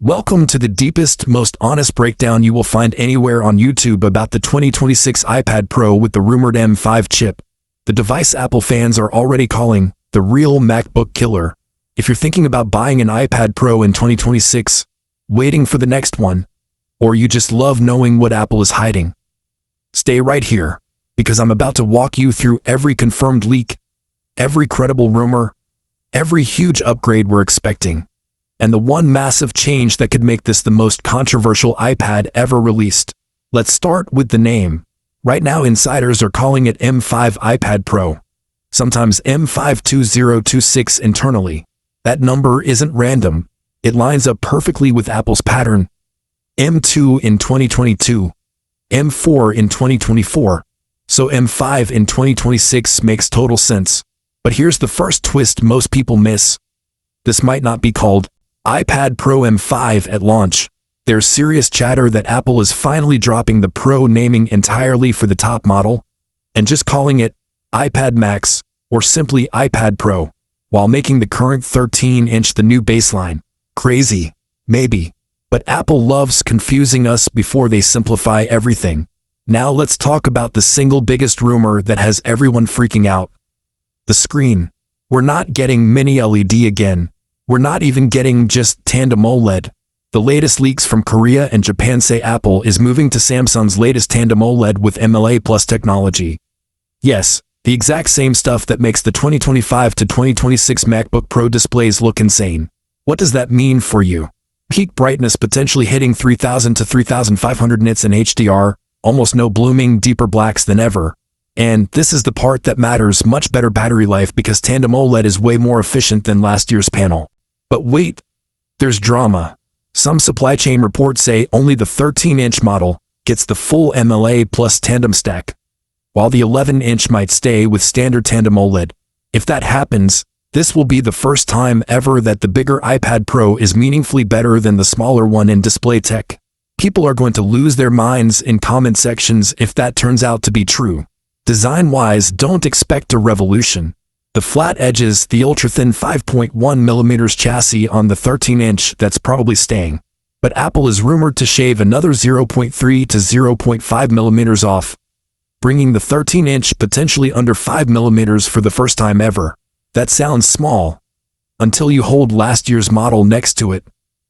Welcome to the deepest, most honest breakdown you will find anywhere on YouTube about the 2026 iPad Pro with the rumored M5 chip. The device Apple fans are already calling the real MacBook killer. If you're thinking about buying an iPad Pro in 2026, waiting for the next one, or you just love knowing what Apple is hiding, stay right here, because I'm about to walk you through every confirmed leak, every credible rumor, every huge upgrade we're expecting, and the one massive change that could make this the most controversial iPad ever released. Let's start with the name. Right now, insiders are calling it M5 iPad Pro, sometimes M52026 internally. That number isn't random. It lines up perfectly with Apple's pattern. M2 in 2022, M4 in 2024, so M5 in 2026 makes total sense. But here's the first twist most people miss. This might not be called iPad Pro M5 at launch. There's serious chatter that Apple is finally dropping the Pro naming entirely for the top model and just calling it iPad Max or simply iPad Pro, while making the current 13-inch the new baseline. Crazy? Maybe. But Apple loves confusing us before they simplify everything. Now let's talk about the single biggest rumor that has everyone freaking out. The screen. We're not getting mini LED again. We're not even getting just tandem OLED. The latest leaks from Korea and Japan say Apple is moving to Samsung's latest tandem OLED with MLA Plus technology. Yes, the exact same stuff that makes the 2025 to 2026 MacBook Pro displays look insane. What does that mean for you? Peak brightness potentially hitting 3000 to 3500 nits in HDR, almost no blooming, deeper blacks than ever. And this is the part that matters, much better battery life because tandem OLED is way more efficient than last year's panel. But wait, there's drama. Some supply chain reports say only the 13-inch model gets the full MLA Plus tandem stack, while the 11-inch might stay with standard tandem OLED. If that happens, this will be the first time ever that the bigger iPad Pro is meaningfully better than the smaller one in display tech. People are going to lose their minds in comment sections if that turns out to be true. Design-wise, don't expect a revolution. The flat edges, the ultra-thin 5.1mm chassis on the 13-inch, that's probably staying. But Apple is rumored to shave another 0.3 to 0.5mm off, bringing the 13-inch potentially under 5mm for the first time ever. That sounds small, until you hold last year's model next to it.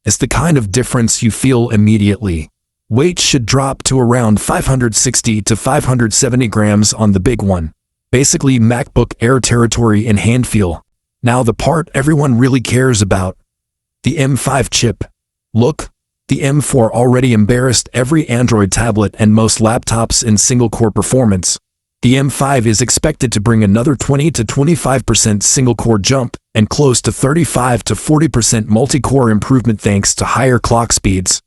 It's the kind of difference you feel immediately. Weight should drop to around 560 to 570 grams on the big one. Basically MacBook Air territory in hand feel. Now the part everyone really cares about. The M5 chip. Look, the M4 already embarrassed every Android tablet and most laptops in single-core performance. The M5 is expected to bring another 20 to 25% single-core jump and close to 35 to 40% multi-core improvement thanks to higher clock speeds,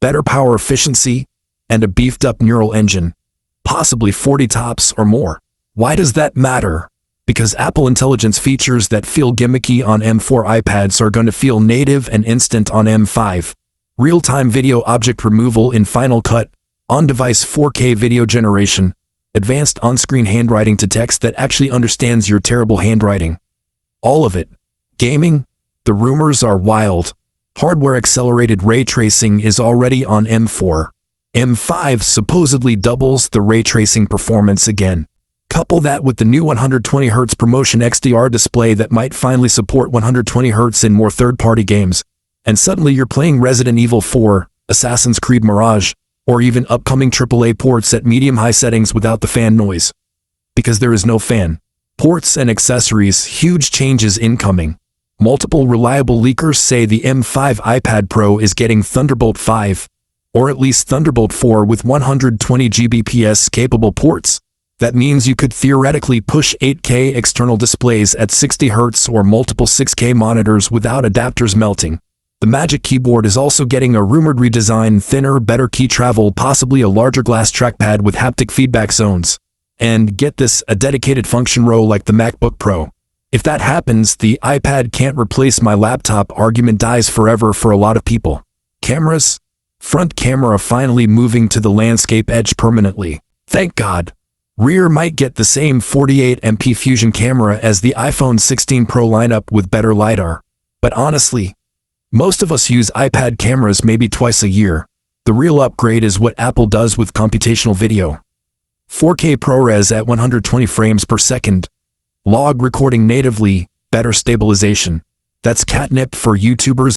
better power efficiency, and a beefed-up neural engine. Possibly 40 tops or more. Why does that matter? Because Apple Intelligence features that feel gimmicky on M4 iPads are going to feel native and instant on M5. Real-time video object removal in Final Cut, on-device 4K video generation, advanced on-screen handwriting to text that actually understands your terrible handwriting. All of it. Gaming? The rumors are wild. Hardware-accelerated ray tracing is already on M4. M5 supposedly doubles the ray tracing performance again. Couple that with the new 120Hz ProMotion XDR display that might finally support 120Hz in more third-party games, and suddenly you're playing Resident Evil 4, Assassin's Creed Mirage, or even upcoming AAA ports at medium-high settings without the fan noise. Because there is no fan. Ports and accessories, huge changes incoming. Multiple reliable leakers say the M5 iPad Pro is getting Thunderbolt 5, or at least Thunderbolt 4 with 120 Gbps capable ports. That means you could theoretically push 8K external displays at 60 Hz or multiple 6K monitors without adapters melting. The Magic Keyboard is also getting a rumored redesign, thinner, better key travel, possibly a larger glass trackpad with haptic feedback zones. And get this, a dedicated function row like the MacBook Pro. If that happens, the iPad can't replace my laptop argument dies forever for a lot of people. Cameras? Front camera finally moving to the landscape edge permanently. Thank God. Rear might get the same 48MP Fusion camera as the iPhone 16 Pro lineup with better LiDAR. But honestly, Most of us use iPad cameras maybe twice a year. The real upgrade is what Apple does with computational video. 4K ProRes at 120 frames per second. Log recording natively, better stabilization. That's catnip for YouTubers.